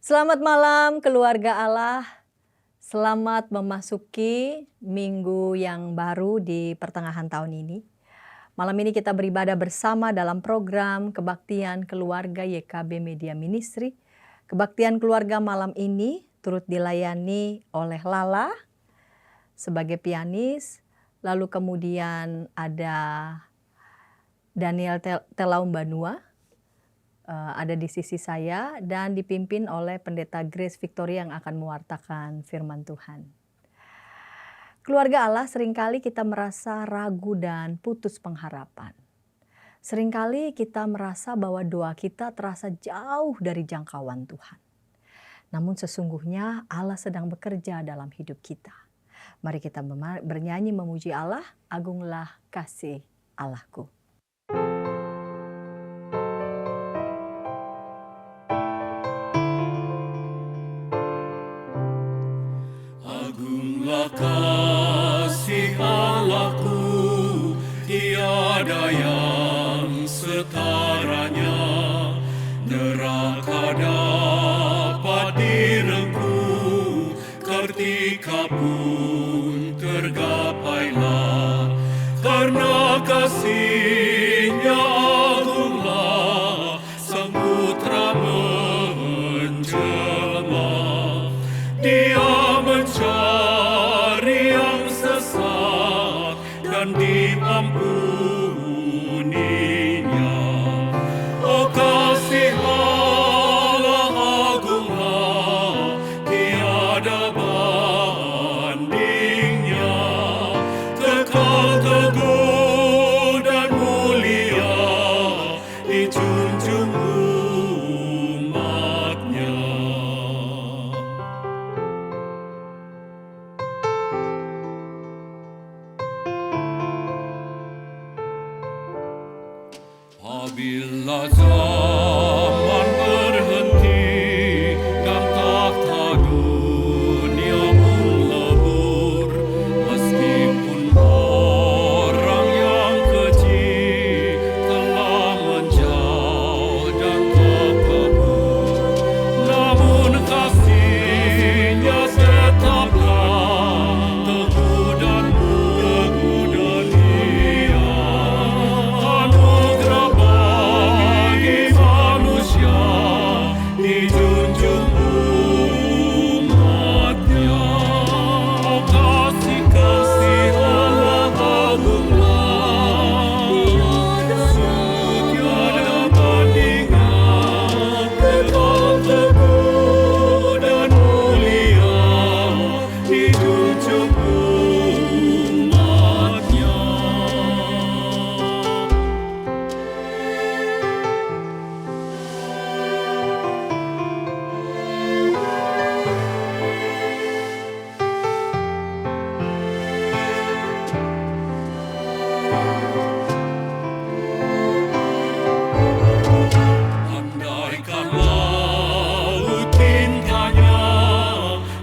Selamat malam keluarga Allah, selamat memasuki minggu yang baru di pertengahan tahun ini. Malam ini kita beribadah bersama dalam program Kebaktian Keluarga YKB Media Ministry. Kebaktian keluarga malam ini turut dilayani oleh Lala sebagai pianis, lalu kemudian ada Daniel Telaum Banua ada di sisi saya dan dipimpin oleh Pendeta Grace Victoria yang akan mewartakan firman Tuhan. Keluarga Allah, seringkali kita merasa ragu dan putus pengharapan. Seringkali kita merasa bahwa doa kita terasa jauh dari jangkauan Tuhan. Namun sesungguhnya Allah sedang bekerja dalam hidup kita. Mari kita bernyanyi memuji Allah, agunglah kasih Allahku. Kasih Allahku, tiada yang setaranya, neraka dapat direngkuh, ketika pun tergapailah, karena kasih-Nya agunglah, Sang Putra menjelma, Dia mencari yang sesat dan diampuninya. Oh kasih Allah agunglah, tiada bandingnya, kekal teguh dan mulia, dijunjung umatnya. Apabila zaman berhenti dan tahta dunia pun lebur, meskipun orang yang keji telah menjauh dan terkabur, namun kasih-Nya tetaplah teguh dan mulia. Anugerah bagi manusia, dijunjung umatnya. Oh kasih Allah agunglah, tiada bandingnya, kekal teguh dan mulia, dijunjung umatnya. Andaikan laut tintanya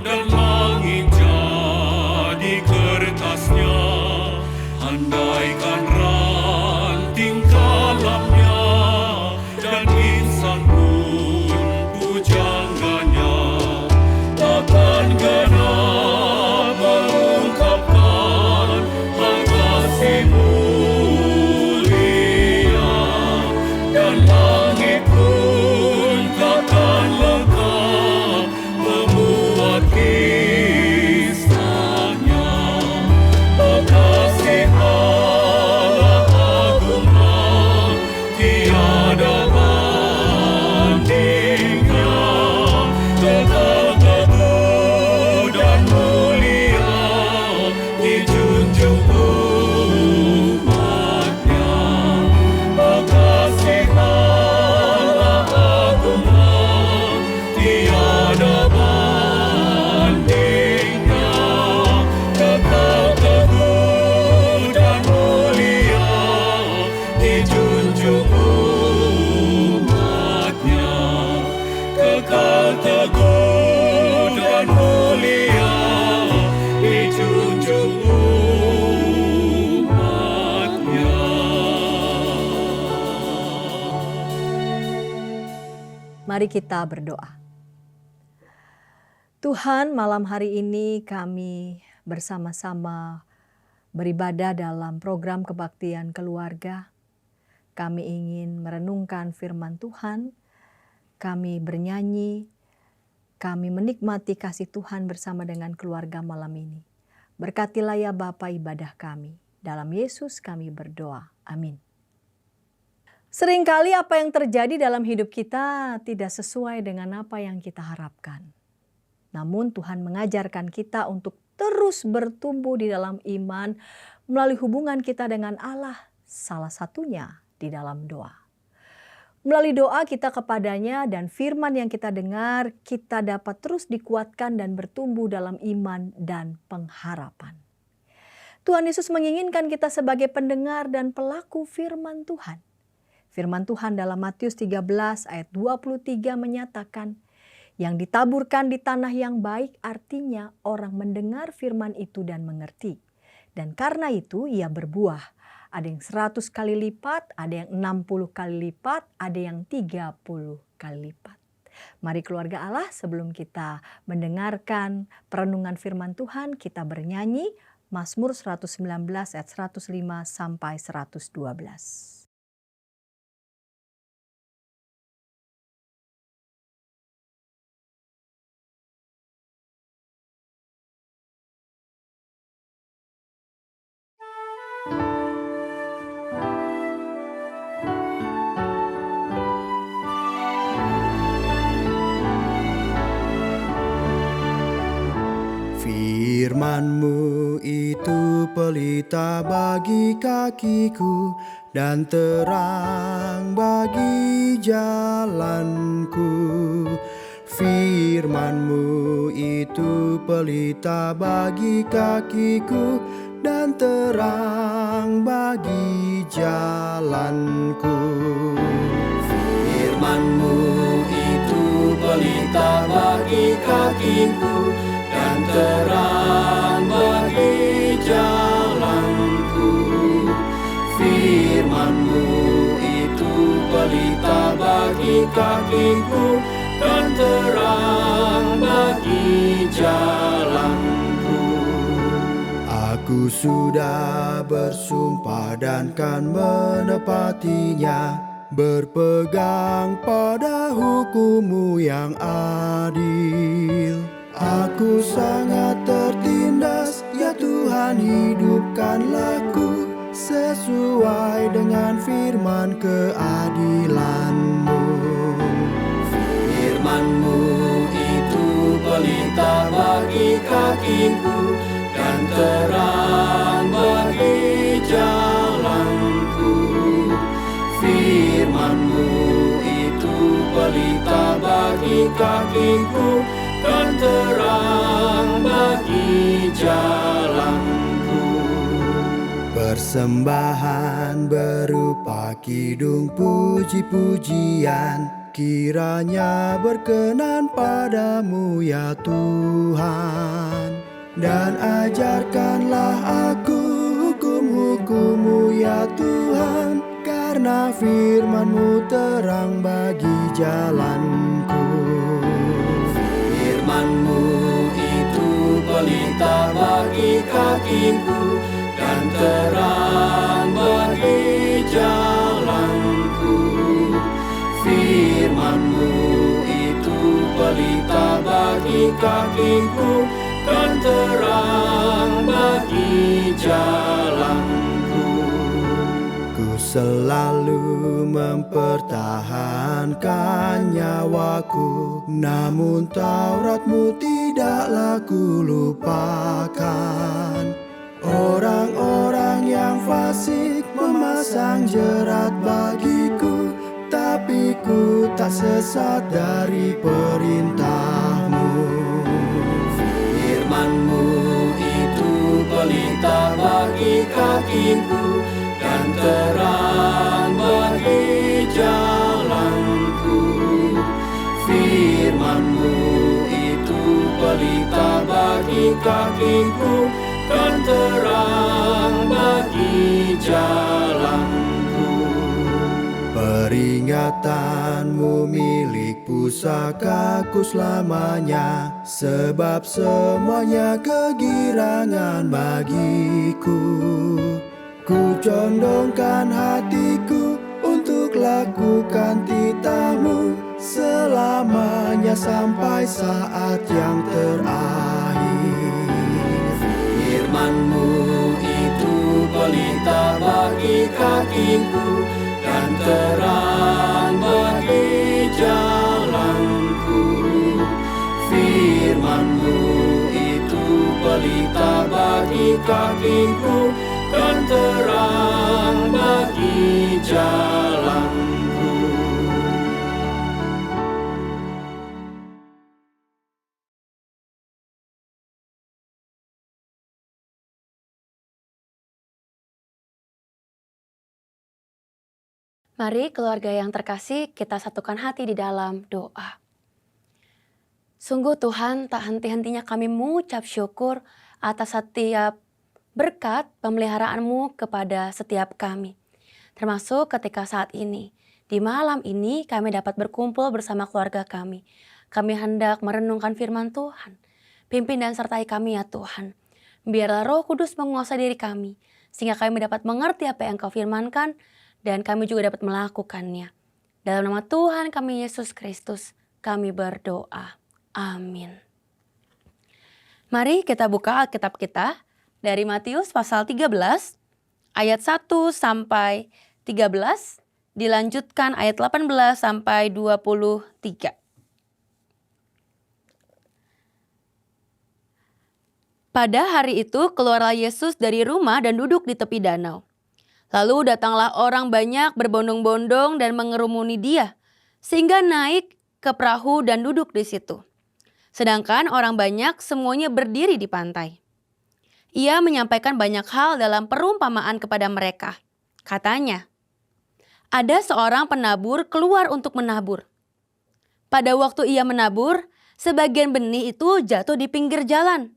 dan langit jadi kertasnya, andaikan ranting kalamnya dan insan pun pujangannya, takkan genap mengungkapkan hal kasih mulia, dan langit pun takkan lengkap memuat kisahnya. Oh kasih Allah agunglah, tiada bandingnya, kekal teguh dan mulia, dijunjung umatnya. Oh kasih Allah agunglah, tiada bandingnya, kekal teguh dan mulia, dijunjung umatnya. Kekal teguh dan mulia, dijunjung umatnya. Mari kita berdoa. Tuhan, malam hari ini kami bersama-sama beribadah dalam program kebaktian keluarga. Kami ingin merenungkan firman Tuhan, kami bernyanyi, kami menikmati kasih Tuhan bersama dengan keluarga malam ini. Berkatilah ya Bapa ibadah kami. Dalam Yesus kami berdoa. Amin. Seringkali apa yang terjadi dalam hidup kita tidak sesuai dengan apa yang kita harapkan. Namun Tuhan mengajarkan kita untuk terus bertumbuh di dalam iman melalui hubungan kita dengan Allah, salah satunya di dalam doa. Melalui doa kita kepadanya dan firman yang kita dengar, kita dapat terus dikuatkan dan bertumbuh dalam iman dan pengharapan. Tuhan Yesus menginginkan kita sebagai pendengar dan pelaku firman Tuhan. Firman Tuhan dalam Matius 13 ayat 23 menyatakan, yang ditaburkan di tanah yang baik artinya orang mendengar firman itu dan mengerti. Dan karena itu ia berbuah. Ada yang 100 kali lipat, ada yang 60 kali lipat, ada yang 30 kali lipat. Mari keluarga Allah, sebelum kita mendengarkan perenungan firman Tuhan, kita bernyanyi Mazmur 119 ayat 105 sampai 112. Firman-Mu itu pelita bagi kakiku dan terang bagi jalanku. Firman-Mu itu pelita bagi kakiku dan terang bagi jalanku. Firman-Mu itu pelita bagi kakiku dan terang bagi jalanku. Firman-Mu itu pelita bagi kakiku dan terang bagi jalanku. Aku sudah bersumpah dan kan menepatinya, berpegang pada hukum-Mu yang adil. Aku sangat tertindas, ya Tuhan hidupkanlah ku sesuai dengan firman keadilan-Mu. Firman-Mu itu pelita bagi kakiku dan terang bagi jalanku. Firman-Mu itu pelita bagi kakiku dan terang bagi jalanku. Persembahan berupa kidung puji-pujian kiranya berkenan padamu ya Tuhan. Dan ajarkanlah aku hukum-hukum-Mu ya Tuhan, karena firman-Mu terang bagi jalanku. Firman-Mu itu pelita bagi kakiku dan terang bagi jalanku. Firman-Mu itu pelita bagi kakiku dan terang bagi jalanku. Ku selalu mempertahankan nyawaku, namun Taurat-Mu tidaklah ku lupakan. Orang-orang yang fasik memasang jerat bagiku, tapi ku tak sesat dari perintah-Mu. Firman-Mu itu pelita bagi kakiku dan terang bagi jalanku. Firman-Mu itu pelita bagi kakiku dan terang bagi jalanku. Peringatanmu milik pusakaku selamanya, sebab semuanya kegirangan bagiku. Ku condongkan hatiku untuk lakukan titahmu selamanya sampai saat yang terakhir. Firman-Mu itu pelita bagi kakiku dan terang bagi jalanku. Firman-Mu itu pelita bagi kakiku dan terang bagi jalanku. Mari keluarga yang terkasih, kita satukan hati di dalam doa. Sungguh Tuhan, tak henti-hentinya kami mengucap syukur atas setiap berkat pemeliharaan-Mu kepada setiap kami. Termasuk ketika saat ini, di malam ini kami dapat berkumpul bersama keluarga kami. Kami hendak merenungkan firman Tuhan. Pimpin dan sertai kami ya Tuhan. Biarlah Roh Kudus menguasai diri kami, sehingga kami dapat mengerti apa yang Kau firmankan, dan kami juga dapat melakukannya. Dalam nama Tuhan kami Yesus Kristus, kami berdoa. Amin. Mari kita buka Alkitab kita dari Matius pasal 13, ayat 1 sampai 13, dilanjutkan ayat 18 sampai 23. Pada hari itu keluarlah Yesus dari rumah dan duduk di tepi danau. Lalu datanglah orang banyak berbondong-bondong dan mengerumuni Dia, sehingga naik ke perahu dan duduk di situ. Sedangkan orang banyak semuanya berdiri di pantai. Ia menyampaikan banyak hal dalam perumpamaan kepada mereka. Katanya, ada seorang penabur keluar untuk menabur. Pada waktu ia menabur, sebagian benih itu jatuh di pinggir jalan.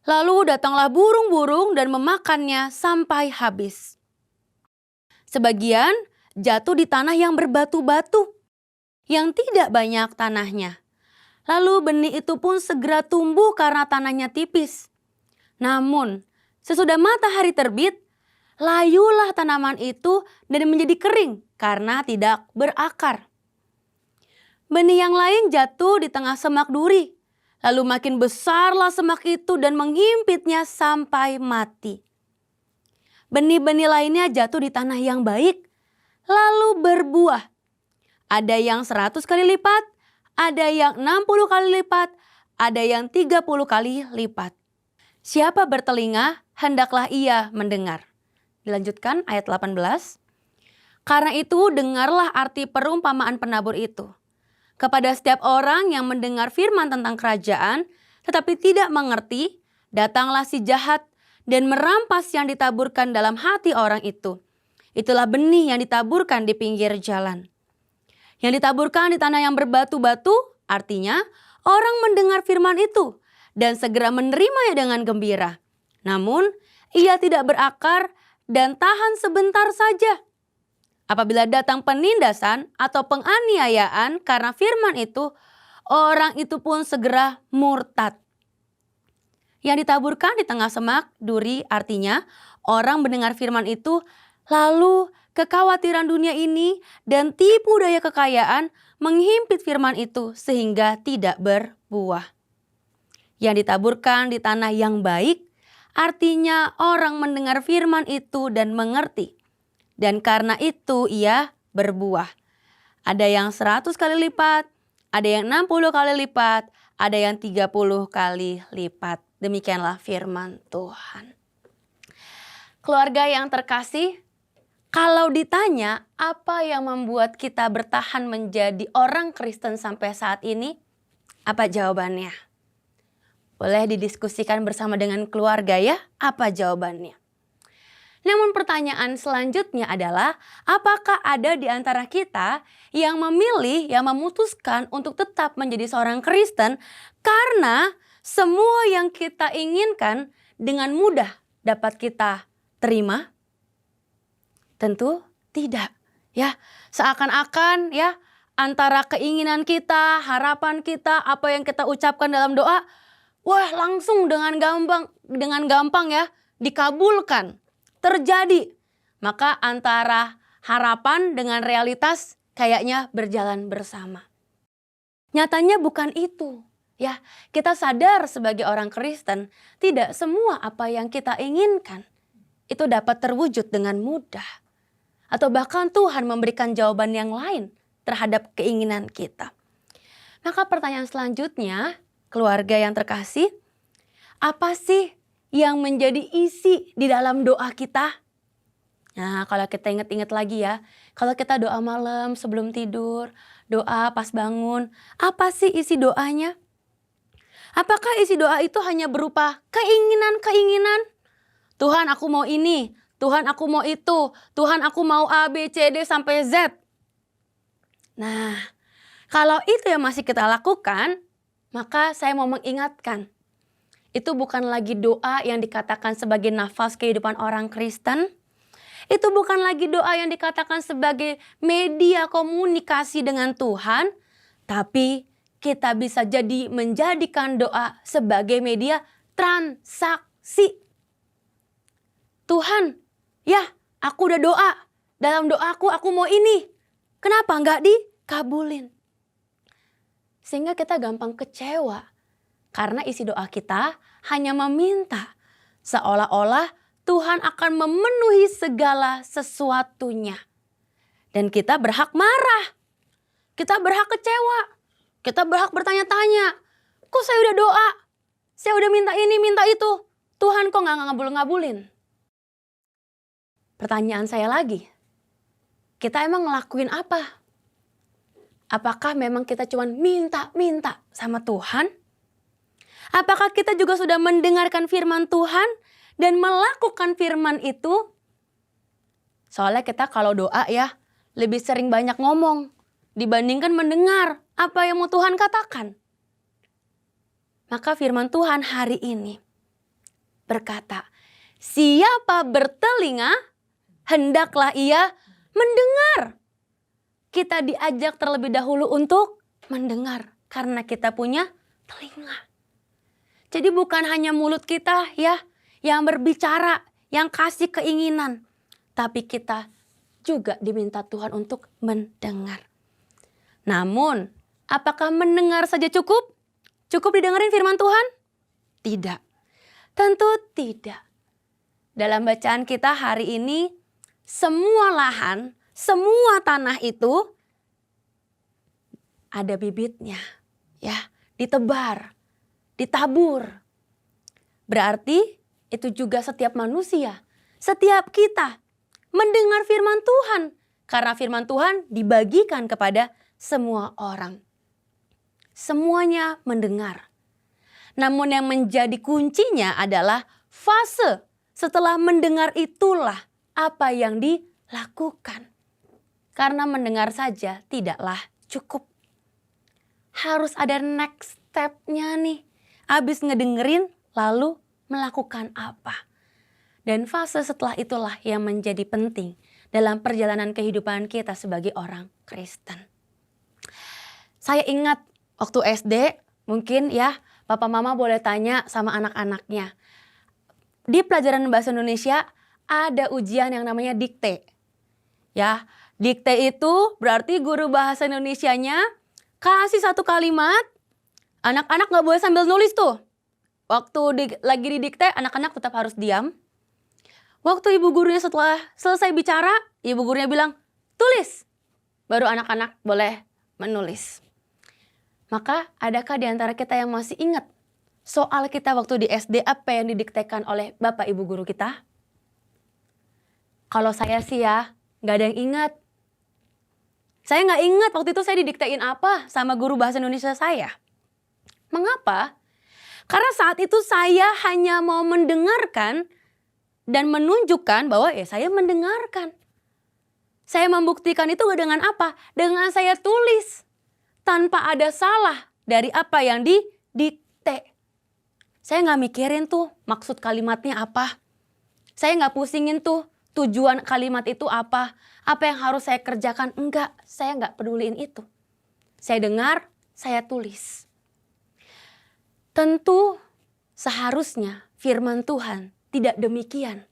Lalu datanglah burung-burung dan memakannya sampai habis. Sebagian jatuh di tanah yang berbatu-batu, yang tidak banyak tanahnya. Lalu benih itu pun segera tumbuh karena tanahnya tipis. Namun, sesudah matahari terbit, layulah tanaman itu dan menjadi kering karena tidak berakar. Benih yang lain jatuh di tengah semak duri. Lalu makin besarlah semak itu dan menghimpitnya sampai mati. Benih-benih lainnya jatuh di tanah yang baik, lalu berbuah. Ada yang 100 kali lipat, ada yang 60 kali lipat, ada yang 30 kali lipat. Siapa bertelinga, hendaklah ia mendengar. Dilanjutkan ayat 18. Karena itu dengarlah arti perumpamaan penabur itu. Kepada setiap orang yang mendengar firman tentang kerajaan, tetapi tidak mengerti, datanglah si jahat dan merampas yang ditaburkan dalam hati orang itu. Itulah benih yang ditaburkan di pinggir jalan. Yang ditaburkan di tanah yang berbatu-batu, artinya orang mendengar firman itu dan segera menerimanya dengan gembira. Namun, ia tidak berakar dan tahan sebentar saja. Apabila datang penindasan atau penganiayaan karena firman itu, orang itu pun segera murtad. Yang ditaburkan di tengah semak duri artinya orang mendengar firman itu, lalu kekhawatiran dunia ini dan tipu daya kekayaan menghimpit firman itu sehingga tidak berbuah. Yang ditaburkan di tanah yang baik artinya orang mendengar firman itu dan mengerti. Dan karena itu ia berbuah. Ada yang 100 kali lipat, ada yang 60 kali lipat, ada yang 30 kali lipat. Demikianlah firman Tuhan. Keluarga yang terkasih, kalau ditanya apa yang membuat kita bertahan menjadi orang Kristen sampai saat ini, apa jawabannya? Boleh didiskusikan bersama dengan keluarga ya, apa jawabannya? Namun pertanyaan selanjutnya adalah, apakah ada di antara kita yang memilih, yang memutuskan untuk tetap menjadi seorang Kristen karena semua yang kita inginkan dengan mudah dapat kita terima? Tentu tidak. Ya, seakan-akan ya antara keinginan kita, harapan kita, apa yang kita ucapkan dalam doa, wah langsung dengan gampang ya dikabulkan, terjadi. Maka antara harapan dengan realitas kayaknya berjalan bersama. Nyatanya bukan itu. Ya, kita sadar sebagai orang Kristen, tidak semua apa yang kita inginkan itu dapat terwujud dengan mudah. Atau bahkan Tuhan memberikan jawaban yang lain terhadap keinginan kita. Maka pertanyaan selanjutnya, keluarga yang terkasih, apa sih yang menjadi isi di dalam doa kita? Nah, kalau kita ingat-ingat lagi ya, kalau kita doa malam sebelum tidur, doa pas bangun, apa sih isi doanya? Apakah isi doa itu hanya berupa keinginan-keinginan? Tuhan aku mau ini, Tuhan aku mau itu, Tuhan aku mau A, B, C, D sampai Z. Nah, kalau itu yang masih kita lakukan, maka saya mau mengingatkan. Itu bukan lagi doa yang dikatakan sebagai nafas kehidupan orang Kristen. Itu bukan lagi doa yang dikatakan sebagai media komunikasi dengan Tuhan. Tapi kita bisa jadi menjadikan doa sebagai media transaksi. Tuhan, ya aku udah doa. Dalam doaku aku mau ini. Kenapa nggak dikabulin? Sehingga kita gampang kecewa. Karena isi doa kita hanya meminta. Seolah-olah Tuhan akan memenuhi segala sesuatunya. Dan kita berhak marah. Kita berhak kecewa. Kita berhak bertanya-tanya. Kok saya udah doa? Saya udah minta ini, minta itu. Tuhan kok gak ngabulin? Pertanyaan saya lagi. Kita emang ngelakuin apa? Apakah memang kita cuma minta-minta sama Tuhan? Apakah kita juga sudah mendengarkan firman Tuhan dan melakukan firman itu? Soalnya kita kalau doa ya lebih sering banyak ngomong dibandingkan mendengar apa yang mau Tuhan katakan. Maka firman Tuhan hari ini berkata, siapa bertelinga hendaklah ia mendengar. Kita diajak terlebih dahulu untuk mendengar karena kita punya telinga. Jadi bukan hanya mulut kita ya yang berbicara, yang kasih keinginan. Tapi kita juga diminta Tuhan untuk mendengar. Namun, apakah mendengar saja cukup? Cukup didengarin firman Tuhan? Tidak. Tentu tidak. Dalam bacaan kita hari ini, semua lahan, semua tanah itu ada bibitnya. Ya, ditebar, ditabur. Berarti itu juga setiap manusia, setiap kita mendengar firman Tuhan. Karena firman Tuhan dibagikan kepada semua orang. Semuanya mendengar. Namun yang menjadi kuncinya adalah fase setelah mendengar itulah apa yang dilakukan. Karena mendengar saja tidaklah cukup. Harus ada next step-nya nih. Habis ngedengerin lalu melakukan apa. Dan fase setelah itulah yang menjadi penting dalam perjalanan kehidupan kita sebagai orang Kristen. Saya ingat waktu SD mungkin ya papa mama boleh tanya sama anak-anaknya. Di pelajaran bahasa Indonesia ada ujian yang namanya dikte. Ya, dikte itu berarti guru bahasa Indonesianya kasih satu kalimat, anak-anak gak boleh sambil nulis tuh. Waktu lagi didikte, anak-anak tetap harus diam. Waktu ibu gurunya setelah selesai bicara, ibu gurunya bilang, tulis. Baru anak-anak boleh menulis. Maka adakah di antara kita yang masih ingat soal kita waktu di SD apa yang didiktekan oleh bapak ibu guru kita? Kalau saya sih ya, gak ada yang ingat. Saya gak ingat waktu itu saya didiktein apa sama guru bahasa Indonesia saya. Mengapa? Karena saat itu saya hanya mau mendengarkan dan menunjukkan bahwa saya mendengarkan. Saya membuktikan itu dengan apa? Dengan saya tulis. Tanpa ada salah dari apa yang didikte. Saya gak mikirin tuh maksud kalimatnya apa. Saya gak pusingin tuh tujuan kalimat itu apa yang harus saya kerjakan. Enggak, saya enggak peduliin itu. Saya dengar, saya tulis. Tentu seharusnya firman Tuhan tidak demikian.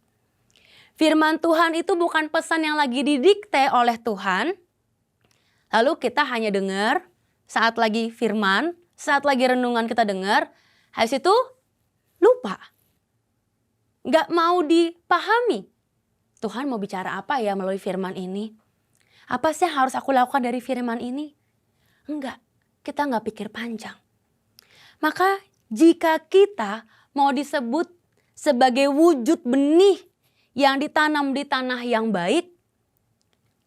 Firman Tuhan itu bukan pesan yang lagi didikte oleh Tuhan. Lalu kita hanya dengar saat lagi firman, saat lagi renungan kita dengar, habis itu lupa. Nggak mau dipahami. Tuhan mau bicara apa ya melalui firman ini? Apa sih yang harus aku lakukan dari firman ini? Enggak, kita nggak pikir panjang. Maka jika kita mau disebut sebagai wujud benih yang ditanam di tanah yang baik,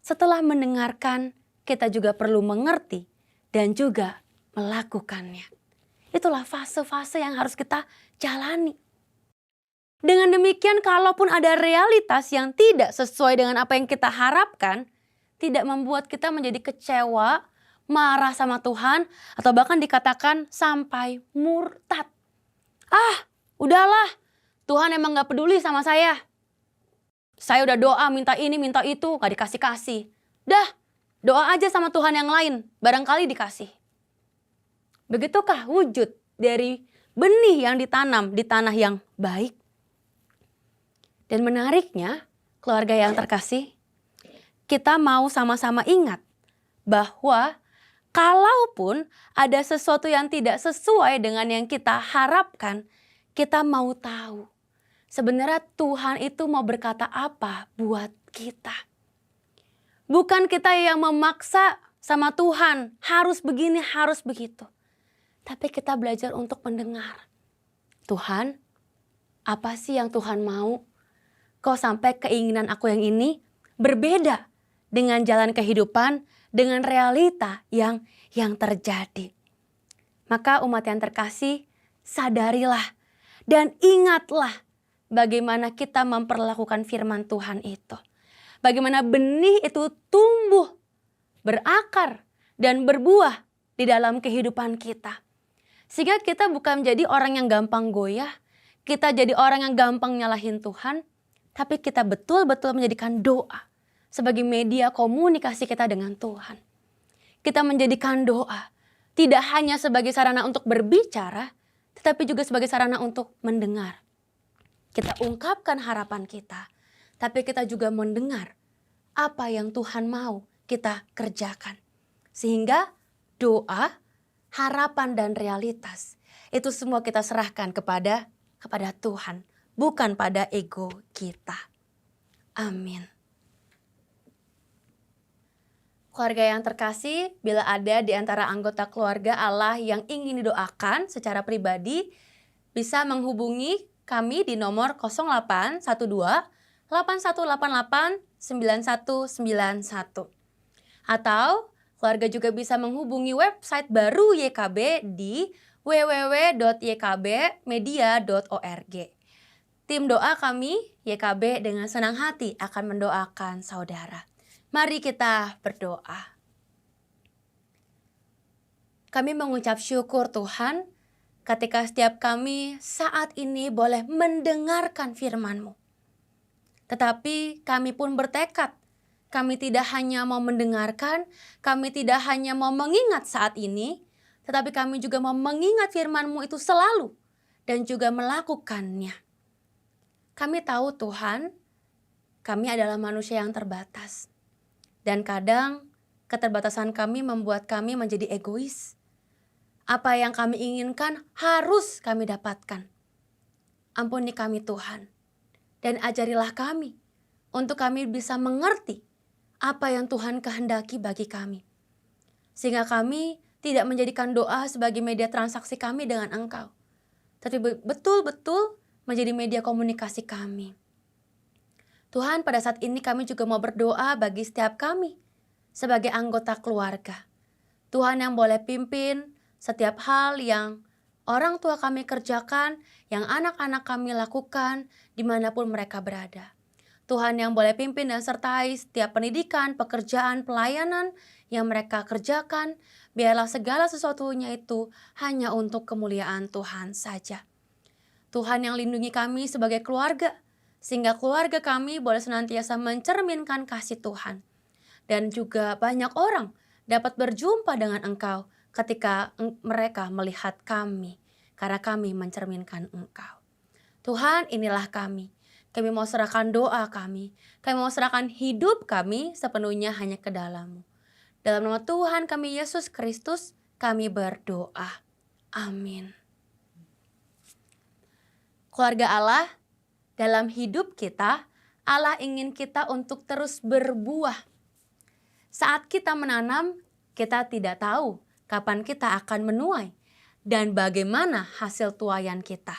setelah mendengarkan kita juga perlu mengerti dan juga melakukannya. Itulah fase-fase yang harus kita jalani. Dengan demikian, kalaupun ada realitas yang tidak sesuai dengan apa yang kita harapkan, tidak membuat kita menjadi kecewa, marah sama Tuhan, atau bahkan dikatakan sampai murtad. Udahlah, Tuhan emang gak peduli sama saya. Saya udah doa minta ini, minta itu, gak dikasih-kasih. Dah, doa aja sama Tuhan yang lain, barangkali dikasih. Begitukah wujud dari benih yang ditanam di tanah yang baik? Dan menariknya, keluarga yang terkasih, kita mau sama-sama ingat bahwa kalaupun ada sesuatu yang tidak sesuai dengan yang kita harapkan, kita mau tahu sebenarnya Tuhan itu mau berkata apa buat kita. Bukan kita yang memaksa sama Tuhan, harus begini, harus begitu. Tapi kita belajar untuk mendengar. Tuhan, apa sih yang Tuhan mau? Kok sampai keinginan aku yang ini berbeda dengan jalan kehidupan, dengan realita yang terjadi. Maka umat yang terkasih, sadarilah dan ingatlah bagaimana kita memperlakukan firman Tuhan itu. Bagaimana benih itu tumbuh, berakar, dan berbuah di dalam kehidupan kita. Sehingga kita bukan menjadi orang yang gampang goyah, kita jadi orang yang gampang nyalahin Tuhan, tapi kita betul-betul menjadikan doa sebagai media komunikasi kita dengan Tuhan. Kita menjadikan doa tidak hanya sebagai sarana untuk berbicara, tetapi juga sebagai sarana untuk mendengar. Kita ungkapkan harapan kita, tapi kita juga mendengar apa yang Tuhan mau kita kerjakan. Sehingga doa, harapan dan realitas itu semua kita serahkan kepada Tuhan, bukan pada ego kita. Amin. Keluarga yang terkasih, bila ada di antara anggota keluarga Allah yang ingin didoakan secara pribadi, bisa menghubungi kami di nomor 0812 8188 9191. Atau keluarga juga bisa menghubungi website baru YKB di www.ykbmedia.org. Tim doa kami, YKB, dengan senang hati akan mendoakan saudara. Mari kita berdoa. Kami mengucap syukur Tuhan ketika setiap kami saat ini boleh mendengarkan firman-Mu. Tetapi kami pun bertekad, kami tidak hanya mau mendengarkan, kami tidak hanya mau mengingat saat ini, tetapi kami juga mau mengingat firman-Mu itu selalu dan juga melakukannya. Kami tahu Tuhan, kami adalah manusia yang terbatas. Dan kadang keterbatasan kami membuat kami menjadi egois. Apa yang kami inginkan harus kami dapatkan. Ampuni kami Tuhan. Dan ajarilah kami untuk kami bisa mengerti apa yang Tuhan kehendaki bagi kami. Sehingga kami tidak menjadikan doa sebagai media transaksi kami dengan Engkau. Tapi betul-betul menjadi media komunikasi kami. Tuhan, pada saat ini kami juga mau berdoa bagi setiap kami sebagai anggota keluarga. Tuhan yang boleh pimpin setiap hal yang orang tua kami kerjakan, yang anak-anak kami lakukan dimanapun mereka berada. Tuhan yang boleh pimpin dan sertai setiap pendidikan, pekerjaan, pelayanan yang mereka kerjakan. Biarlah segala sesuatunya itu hanya untuk kemuliaan Tuhan saja. Tuhan yang lindungi kami sebagai keluarga, sehingga keluarga kami boleh senantiasa mencerminkan kasih Tuhan. Dan juga banyak orang dapat berjumpa dengan Engkau ketika mereka melihat kami, karena kami mencerminkan Engkau. Tuhan, inilah kami. Kami mau serahkan doa kami mau serahkan hidup kami sepenuhnya hanya ke dalam-Mu. Dalam nama Tuhan kami Yesus Kristus, kami berdoa. Amin. Keluarga Allah, dalam hidup kita, Allah ingin kita untuk terus berbuah. Saat kita menanam, kita tidak tahu kapan kita akan menuai dan bagaimana hasil tuaian kita.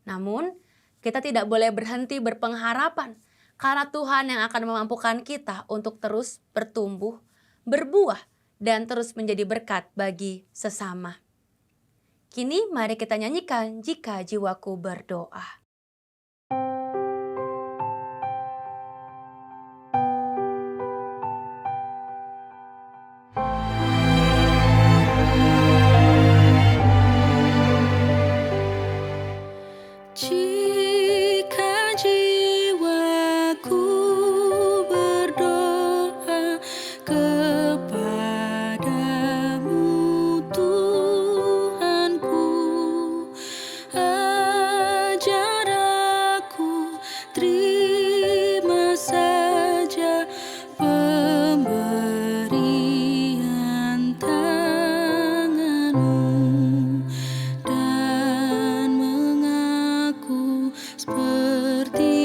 Namun, kita tidak boleh berhenti berpengharapan karena Tuhan yang akan memampukan kita untuk terus bertumbuh, berbuah, dan terus menjadi berkat bagi sesama. Kini mari kita nyanyikan Jika Jiwaku Berdoa. Jika jiwaku berdoa kepadamu Tuhanku, ajar aku terima saja pemberian tanganmu dan mengaku seperti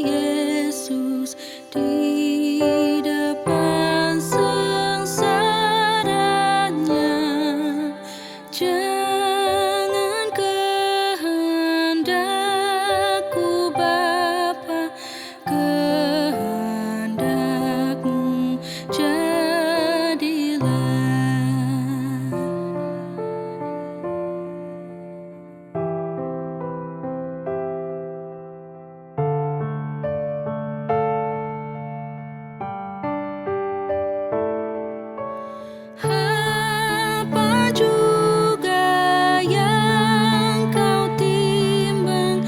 Yesus di depan sengsaranya. Jangan kehendakku Bapa, kehendakmu jadilah. Apa juga yang kau timbang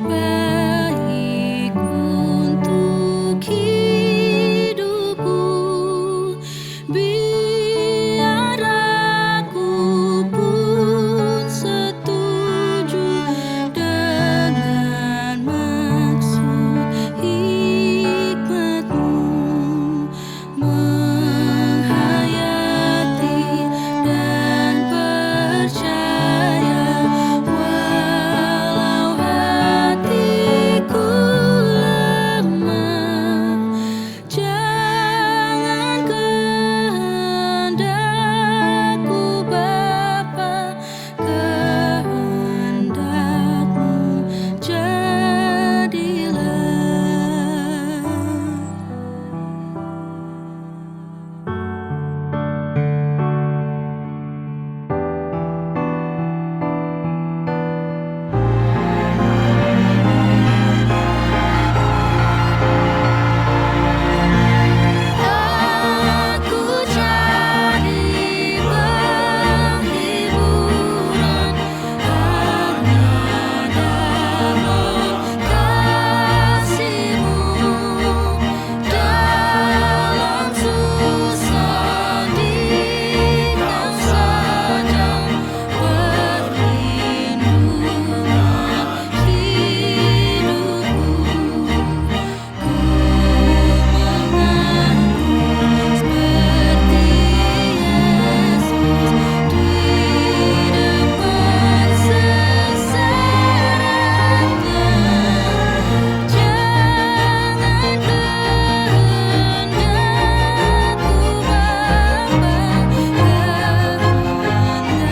baik untuk hidupku, biar aku pun setuju dengan maksud hikmat-Mu, menghayati dan percaya walau hatiku lemah. Jangan kehendakku Bapa, kehendakmu jadilah. Aku cari penghiburan hanya dalam kasih-Mu, dalam susah di Kau saja perlindungan hidupku. Ku mengaku seperti Yesus di depan sengsaranya. Jangan kehendakku Bapa, kehendakmu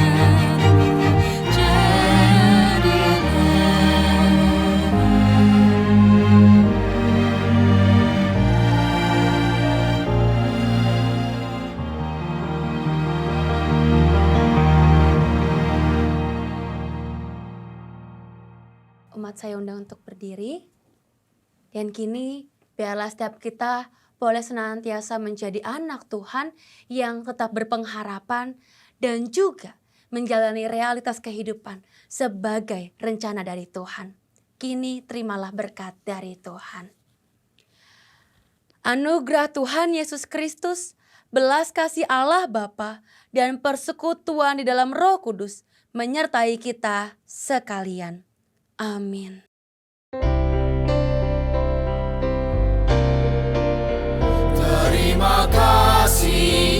jadilah. Umat saya undang untuk berdiri. Dan kini biarlah setiap kita boleh senantiasa menjadi anak Tuhan yang tetap berpengharapan dan juga menjalani realitas kehidupan sebagai rencana dari Tuhan. kini terimalah berkat dari Tuhan. Anugerah Tuhan Yesus Kristus, belas kasih Allah Bapa, dan persekutuan di dalam Roh Kudus menyertai kita sekalian. Amin. Terima kasih